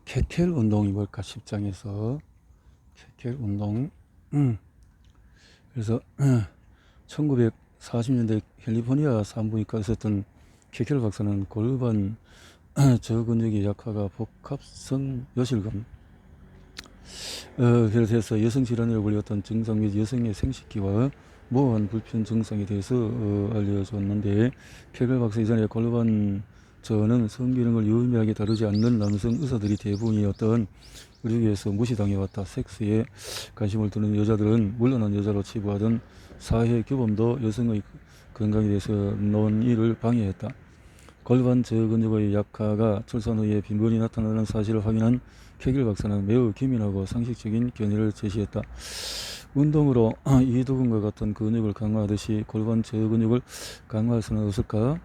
케켈 운동이 뭘까? 10장에서 케켈 운동. 그래서 1940년대 캘리포니아 산부인과에 있었던 케켈 박사는 골반 저근육의 약화가 복합성 요실금, 그래서 여성 질환으로 불렸던 증상 및 여성의 생식기와 모호한 불편 증상에 대해서 알려줬는데, 케겔 박사 이전에 골반 저는 성기능을 유의미하게 다루지 않는 남성 의사들이 대부분이었던 의료계에서 무시당해왔다. 섹스에 관심을 두는 여자들은 물러난 여자로 치부하던 사회 규범도 여성의 건강에 대해서 논의를 방해했다. 골반 저근육의 약화가 출산 후에 빈번히 나타나는 사실을 확인한 케겔 박사는 매우 기민하고 상식적인 견해를 제시했다. 운동으로 이두근과 같은 근육을 강화하듯이 골반 저근육을 강화할 수는 없을까?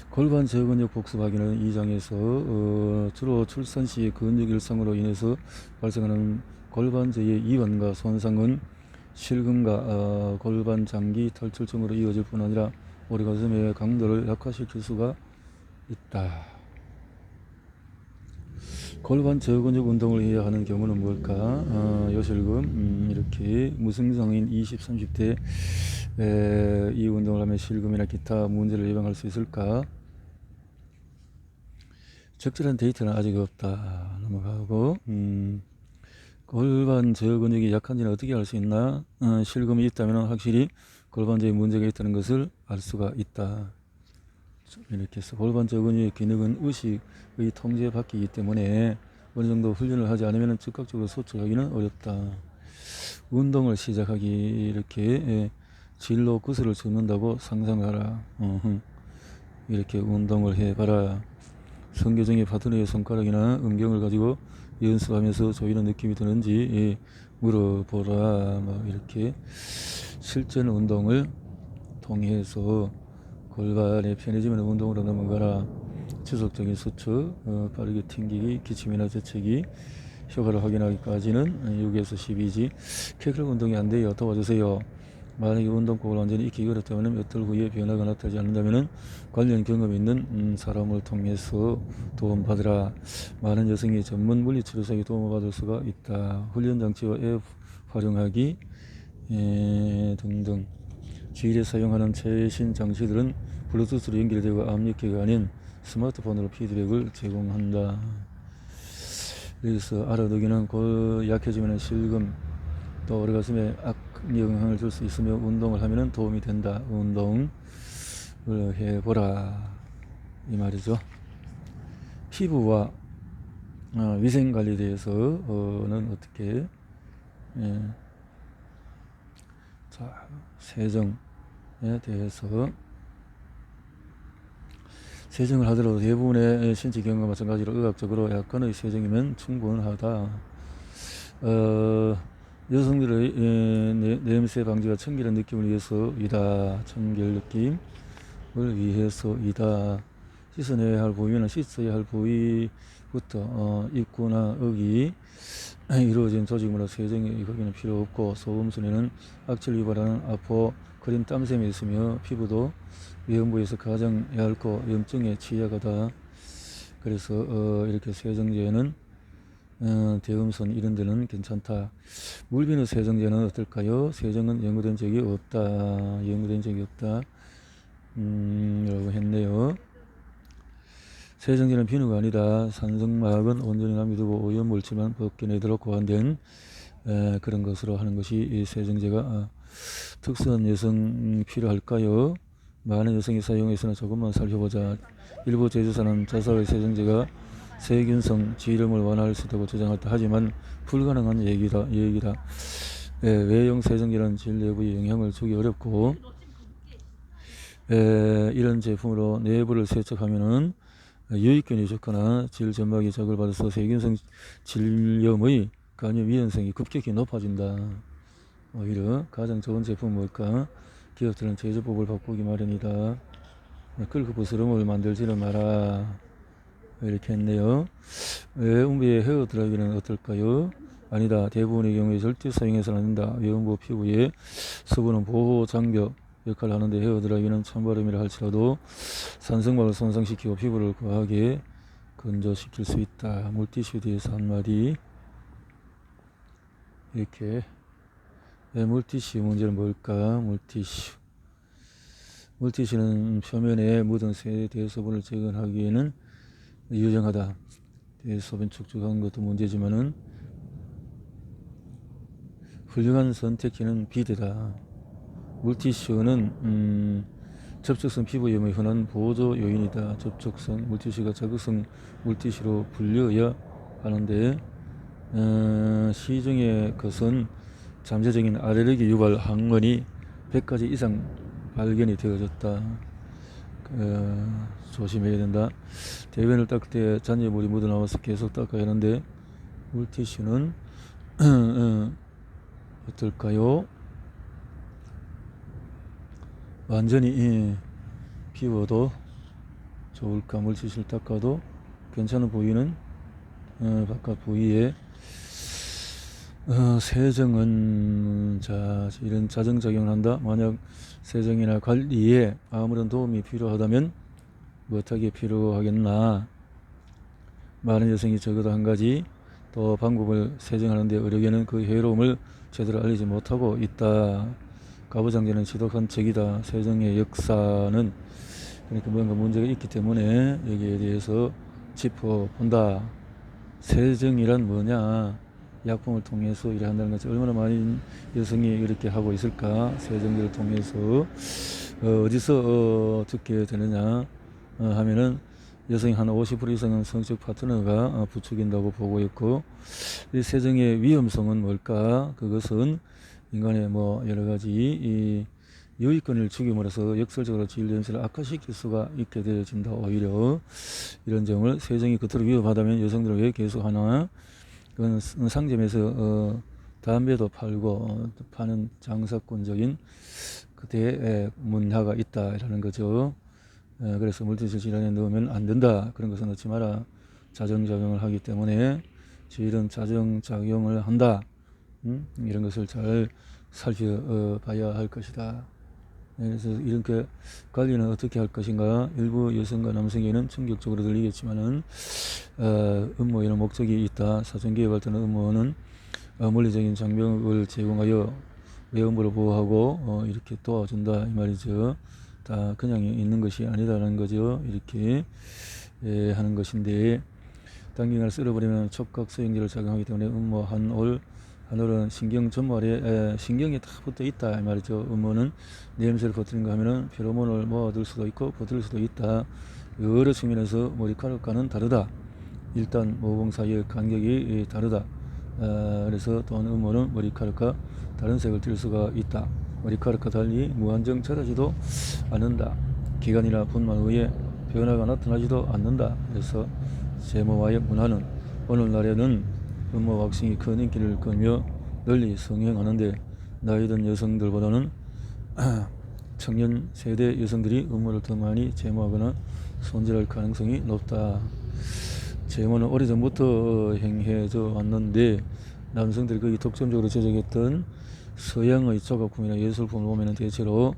골반 저근육 복습하기는 이 장에서 주로 출산 시 근육 일상으로 인해서 발생하는 골반저의 이완과 손상은 실금과 골반 장기 탈출증으로 이어질 뿐 아니라 우리 가슴의 강도를 약화시킬 수가 있다. 골반 저근육 운동을 해야 하는 경우는 뭘까? 요실금, 이렇게 무증상인 20, 30대 이 운동을 하면 실금이나 기타 문제를 예방할 수 있을까? 적절한 데이터는 아직 없다. 넘어가고, 골반 저근육이 약한지는 어떻게 알 수 있나? 실금이 있다면 확실히 골반저에 문제가 있다는 것을 알 수가 있다. 이렇게 해서 골반 저근육의 기능은 의식의 통제 받기이기 때문에 어느 정도 훈련을 하지 않으면 즉각적으로 소출하기는 어렵다. 운동을 시작하기 이렇게 진로 구슬을 줍는다고 상상하라. 이렇게 운동을 해봐라. 성교정의 파트너의 손가락이나 음경을 가지고 연습하면서 조이는 느낌이 드는지 물어보라. 뭐 이렇게 실전 운동을 통해서 골반의 편해지면 운동으로 넘어가라. 지속적인 수축, 빠르게 튕기기, 기침이나 재채기 효과를 확인하기까지는 6에서 12지. 케겔 운동이 안 돼요. 도와주세요. 만약에 운동법을 완전히 익히기 어렵다면 몇 달 후에 변화가 나타나지 않는다면 관련 경험 있는 사람을 통해서 도움받으라. 많은 여성이 전문 물리치료사에게 도움을 받을 수가 있다. 훈련장치와 앱 활용하기 등등. 주일에 사용하는 최신 장치들은 블루투스로 연결되고 압력계가 아닌 스마트폰으로 피드백을 제공한다. 그래서 알아두기는 약해지면 실금, 또 우리 가슴에 악영향을 줄 수 있으며 운동을 하면 도움이 된다. 운동을 해보라 이 말이죠. 피부와 위생관리에 대해서는 어떻게 자, 세정에 대해서 세정을 하더라도 대부분의 신체 경험과 마찬가지로 의학적으로 약간의 세정이면 충분하다. 여성들의 냄새 방지와 청결한 느낌을 위해서이다. 청결 느낌을 위해서이다. 씻어내야 할 부위는 씻어야 할 부위부터 입구나 어기 이루어진 조직물로 세정이 거기는 필요 없고, 소음순에는 악취를 유발하는 아포 크림 땀샘이 있으며 피부도 외형부에서 가장 얇고 염증에 취약하다. 그래서 이렇게 세정제는 대음선 이런 데는 괜찮다. 물비누 세정제는 어떨까요? 세정은 연구된 적이 없다. 라고 했네요. 세정제는 비누가 아니다. 산성막은 온전히 남겨두고 오염물질만 벗겨내도록 고안된 그런 것으로 하는 것이 세정제가 특수한 여성 필요할까요? 많은 여성이 사용해서는 조금만 살펴보자. 일부 제조사는 자사의 세정제가 세균성 지름을 완화할 수 있다고 주장했다. 하지만 불가능한 얘기다. 외형 세정제는 질 내부에 영향을 주기 어렵고, 이런 제품으로 내부를 세척하면은 유익균이 좋거나 질 점막이 자극을 받아서 세균성 질염의 감염 위험성이 급격히 높아진다. 오히려 가장 좋은 제품은 뭘까? 기업들은 제조법을 바꾸기 마련이다. 끓고 부스럼을 만들지는 마라. 이렇게 했네요. 외음부의 헤어 드라이기는 어떨까요? 아니다. 대부분의 경우에 절대 사용해서는 안 된다. 외음부 피부의 수분은 보호 장벽 역할을 하는데 헤어드라이기는 찬바람이라 할지라도 산성막을 손상시키고 피부를 과하게 건조시킬 수 있다. 물티슈에 대해서 한마디. 이렇게 물티슈 문제는 뭘까? 물티슈는 표면에 묻은 새 대소변을 제거하기에는 유용하다. 대소변 축축한 것도 문제지만은 훌륭한 선택지는 비대다. 물티슈는 접촉성 피부염의 흔한 보조 요인이다. 접촉성 물티슈가 자극성 물티슈로 분류해야 하는데 시중의 것은 잠재적인 알레르기 유발 항원이 100가지 이상 발견이 되어졌다. 조심해야 된다. 대변을 닦을 때 잔여물이 묻어나와서 계속 닦아야 하는데 물티슈는 어떨까요? 완전히 비워도 좋을까? 물티슈를 닦아도 괜찮은 부위는 바깥 부위에 세정은 이런 자정작용을 한다. 만약 세정이나 관리에 아무런 도움이 필요하다면 무엇하게 필요하겠나. 많은 여성이 적어도 한 가지 또 방법을 세정하는데 의료계는 그 해로움을 제대로 알리지 못하고 있다. 가부장제는 지독한 적이다. 세정의 역사는 그러니까 뭔가 문제가 있기 때문에 여기에 대해서 짚어본다. 세정이란 뭐냐? 약품을 통해서 일을 한다는 것이 얼마나 많은 여성이 이렇게 하고 있을까? 세정제를 통해서 어디서 듣게 되느냐 하면은 여성이 한 50% 이상은 성적 파트너가 부추긴다고 보고 있고, 이 세정의 위험성은 뭘까? 그것은 인간의 뭐 여러 가지 이 유의권을 죽임으로써 역설적으로 진료 연세를 악화시킬 수가 있게 되어진다. 오히려 이런 점을 세정이 그토록 위험하다면 여성들은 왜 계속 하나? 그건 상점에서 담배도 팔고 파는 장사꾼적인 그때의 문화가 있다라는 거죠. 그래서 물티슈 질환에 넣으면 안 된다. 그런 것은 넣지 마라. 자정작용을 하기 때문에 이런 자정작용을 한다. 이런 것을 잘 살펴봐야 할 것이다. 그래서 이렇게 관리는 어떻게 할 것인가. 일부 여성과 남성에게는 충격적으로 들리겠지만은 음모에는 목적이 있다. 사전기에 발달한 음모는 물리적인 장벽을 제공하여 외음부를 보호하고 이렇게 도와준다 이 말이죠. 다 그냥 있는 것이 아니다라는 거죠. 이렇게 하는 것인데, 단기간을 쓸어버리면 촉각 소형제를 작용하기 때문에 음모 한올은 신경 전말에 신경이 다 붙어 있다 이 말이죠. 음모는 냄새를 퍼뜨린가 하면은 페로몬을 모아둘 수도 있고 퍼뜨릴 수도 있다. 여러 측면에서 머리카락과는 다르다. 일단 모공 사이의 간격이 다르다. 그래서 또한 음모는 머리카락과 다른 색을 띨 수가 있다. 머리카락과 달리 무한정 자라지도 않는다. 기관이나 분만 후에 변화가 나타나지도 않는다. 그래서 제모와의 문화는 오늘날에는 음모 왁싱이 큰 인기를 끌며 널리 성행하는데, 나이 든 여성들보다는 청년 세대 여성들이 음모를 더 많이 제모하거나 손질할 가능성이 높다. 제모는 오래전부터 행해져 왔는데 남성들이 거의 독점적으로 제작했던 서양의 조각품이나 예술품을 보면 대체로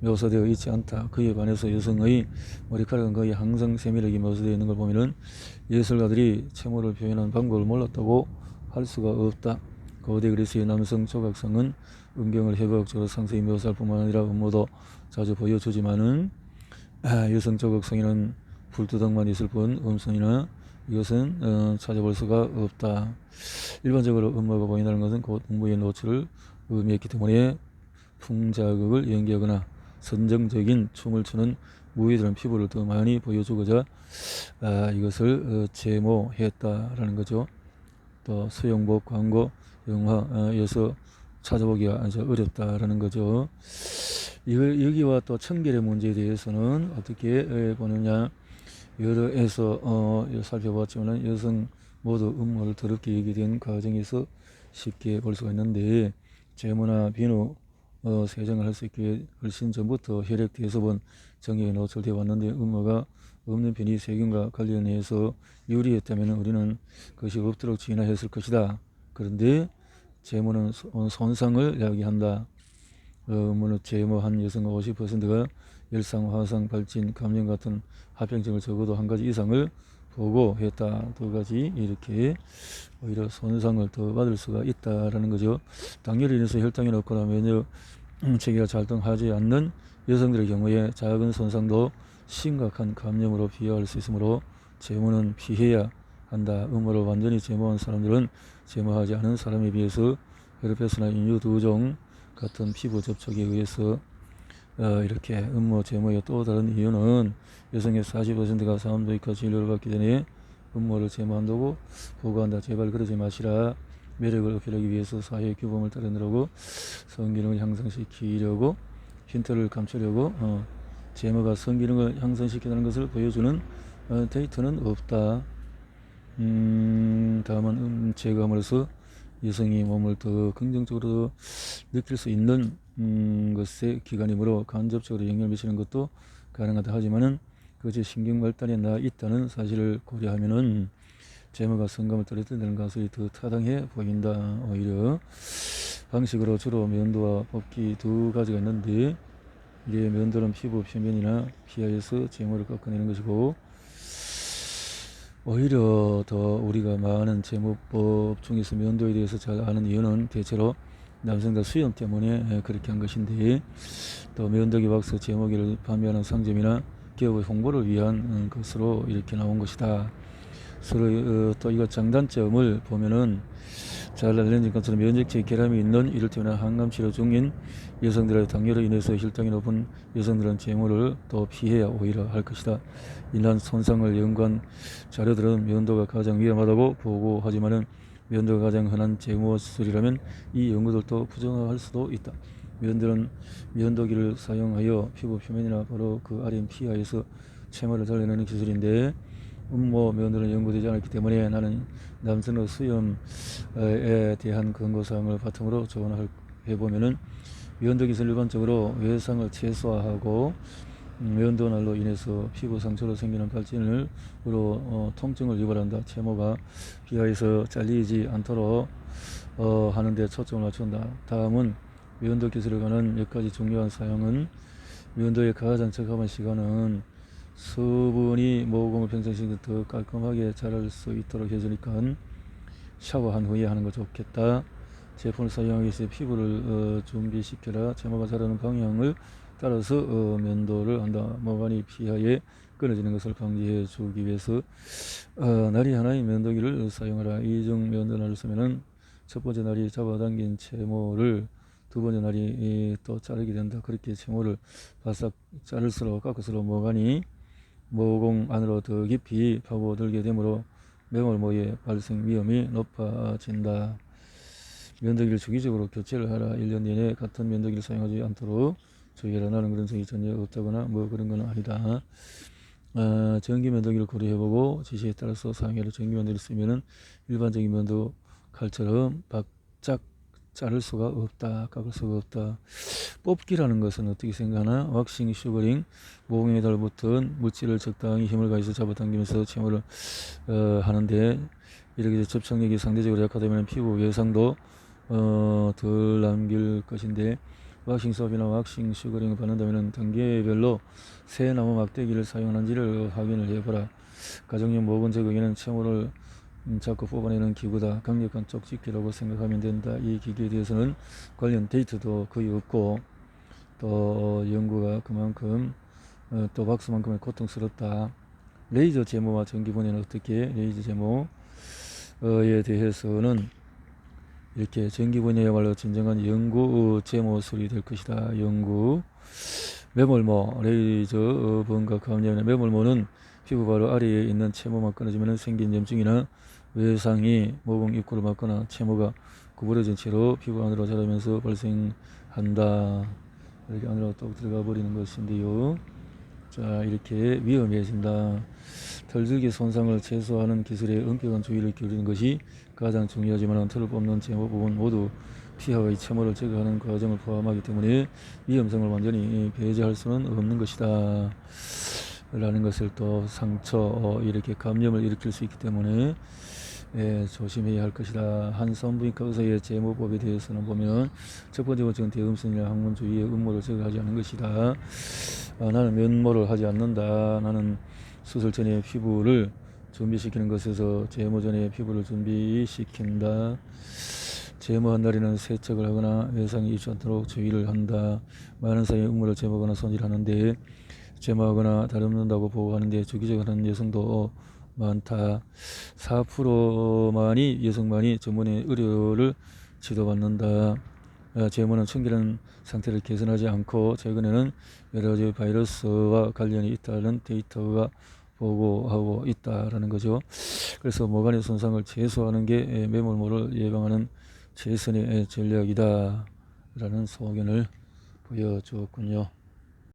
묘사되어 있지 않다. 그에 반해서 여성의 머리카락은 거의 항상 세밀하게 묘사되어 있는 걸 보면 예술가들이 채모를 표현하는 방법을 몰랐다고 할 수가 없다. 고대 그리스의 남성 조각상은 음경을 해부학적으로 상세히 묘사할 뿐만 아니라 음모도 자주 보여주지만은 여성 조각상에는 불두덩만 있을 뿐 음선이나 이것은 찾아볼 수가 없다. 일반적으로 음모가 보인다는 것은 곧 음모의 노출을 의미했기 때문에 풍자극을 연기하거나 선정적인 춤을 추는 무희들은 피부를 더 많이 보여주고자 이것을 제모했다라는 거죠. 또 수영복, 광고, 영화에서 찾아보기가 아주 어렵다라는 거죠. 여기와 또 청결의 문제에 대해서는 어떻게 보느냐. 여러에서 살펴봤지만 여성 모두 음모를 더럽게 얘기된 과정에서 쉽게 볼 수가 있는데, 제모나 비누 세정을 할 수 있게 훨씬 전부터 혈액 대소본 정액에 노출되어 왔는데, 음모가 없는 편이 세균과 관련해서 유리했다면 우리는 그것이 없도록 진화했을 것이다. 그런데 제모는 손상을 이야기한다. 음모는 제모한 여성 50%가 열상, 화상, 발진, 감염 같은 합병증을 적어도 한 가지 이상을 보고했다. 두 가지 이렇게 오히려 손상을 더 받을 수가 있다라는 거죠. 당뇨로 인해서 혈당이 높거나 면역 체계가 작동하지 않는 여성들의 경우에 작은 손상도 심각한 감염으로 비화할 수 있으므로 제모는 피해야 한다. 음모로 완전히 제모한 사람들은 제모하지 않은 사람에 비해서 헤르페스나 인유 2종 같은 피부 접촉에 의해서 이렇게 음모 제모의 또 다른 이유는 여성의 40%가 산부인과 진료를 받기 전에 음모를 제모한다고 보고한다. 제발 그러지 마시라. 매력을 어필하기 위해서 사회의 규범을 따르느라고 성기능을 향상시키려고 흰털을 감추려고 제모가 성기능을 향상시키는 것을 보여주는 데이터는 없다. 다만 제거함으로써 여성이 몸을 더 긍정적으로 느낄 수 있는 것의 기관이므로 간접적으로 영향을 미치는 것도 가능하다. 하지만은 그것이 신경 발달에 나 있다는 사실을 고려하면은 제모가 성감을 떨어뜨리는 것이 더 타당해 보인다. 오히려 방식으로 주로 면도와 뽑기 두 가지가 있는데 이게 면도는 피부 표면이나 피하에서 제모를 깎아내는 것이고 오히려 더 우리가 많은 제모법 중에서 면도에 대해서 잘 아는 이유는 대체로 남성들 수염 때문에 그렇게 한 것인데 또 면도기 왁스 제모기를 판매하는 상점이나 기업의 홍보를 위한 것으로 이렇게 나온 것이다. 서로 또 이거 장단점을 보면은 잘 알려진 것처럼 면역체에 결함이 있는 이를테면 항암치료 중인 여성들의 당뇨로 인해서 혈당이 높은 여성들은 제모를 또 피해야 오히려 할 것이다. 이러한 손상을 연구한 자료들은 면도가 가장 위험하다고 보고하지만은 면도가 가장 흔한 제모 수술이라면 이 연구들도 부정할 수도 있다. 면도기를 사용하여 피부 표면이나 바로 그 아래 피하에서 체모를 잘라내는 기술인데 음모 면도는 연구되지 않았기 때문에 나는 남성의 수염에 대한 근거사항을 바탕으로 조언해보면은 면도기는 일반적으로 외상을 최소화하고 면도날로 인해서 피부 상처로 생기는 발진으로 통증을 유발한다. 채모가 피하에서 잘리지 않도록 하는 데 초점을 맞춘다. 다음은 면도 기술에 관한 몇 가지 중요한 사항은 면도의 가장 적합한 시간은 수분이 모공을 평정시켜 더 깔끔하게 자랄 수 있도록 해주니까 샤워한 후에 하는 거 좋겠다. 제품을 사용하기 위해서 피부를 준비시켜라. 제모가 자라는 방향을 따라서 면도를 한다. 모발이 피하에 끊어지는 것을 방지해 주기 위해서 날이 하나의 면도기를 사용하라. 이중 면도날을 쓰면은 첫 번째 날이 잡아당긴 채모를 두 번째 날이 또 자르게 된다. 그렇게 채모를 바싹 자를수록 깎을수록 모공 안으로 더 깊이 파고들게 되므로 매몰모의 발생 위험이 높아진다. 면도기를 주기적으로 교체를 하라. 1년 내내 같은 면도기를 사용하지 않도록 주의해라. 나는 그런 적이 전혀 없다거나 뭐 그런 건 아니다. 전기 면도기를 고려해보고 지시에 따라서 사용해라. 전기 면도기를 쓰면은 일반적인 면도 칼처럼 바짝 자를 수가 없다. 깎을 수가 없다. 뽑기라는 것은 어떻게 생각하나? 왁싱, 슈거링, 모공에 달붙은 물질을 적당히 힘을 가해서 잡아당기면서 채모를 하는데 이렇게 접착력이 상대적으로 약하다면 피부 외상도 덜 남길 것인데 왁싱 수압이나 왁싱 슈거링을 받는다면 단계별로 새 나무 막대기를 사용하는지를 확인을 해보라. 가정용 모공 제거기는 채모를 자꾸 뽑아내는 기구다. 강력한 쪽집기라고 생각하면 된다. 이 기기에 대해서는 관련 데이터도 거의 없고 또 연구가 그만큼 또 박스만큼의 고통스럽다. 레이저 제모와 전기 분해는 어떻게? 레이저 제모에 대해서는 이렇게 전기 분해야말로 진정한 연구 제모술이 될 것이다. 연구 매몰모 레이저 번각 감염의 매몰모는 피부 바로 아래에 있는 채모만 끊어지면 생긴 염증이나 외상이 모공 입구를 막거나 채모가 구부러진 채로 피부 안으로 자라면서 발생한다. 이렇게 안으로 또 들어가 버리는 것인데요. 자, 이렇게 위험해진다. 털들기 손상을 최소화하는 기술에 엄격한 주의를 기울이는 것이 가장 중요하지만 털을 뽑는 제모 부분 모두 피하의 채모를 제거하는 과정을 포함하기 때문에 위험성을 완전히 배제할 수는 없는 것이다. 라는 것을 또 상처 이렇게 감염을 일으킬 수 있기 때문에 조심해야 할 것이다. 한 산부인과 의사의 제모법에 대해서는 보면 첫 번째 원칙은 대음성이나 학문 주위의 음모를 제거하지 않는 것이다. 나는 면모를 하지 않는다. 나는 수술 전에 피부를 준비시키는 것에서 제모 전에 피부를 준비시킨다. 제모한 날에는 세척을 하거나 외상이 있지 않도록 주의를 한다. 많은 사람이 음모를 제모하거나 손질하는데 제모하거나 다듬는다고 보고하는데 주기적으로 하는 여성도 많다. 4%만이 여성만이 전문의 의료를 지도받는다. 제모는 청결한 상태를 개선하지 않고 최근에는 여러 가지 바이러스와 관련이 있다는 데이터가 보고하고 있다라는 거죠. 그래서 모관의 손상을 최소화하는 게 매몰모를 예방하는 최선의 전략이다 라는 소견을 보여주었군요.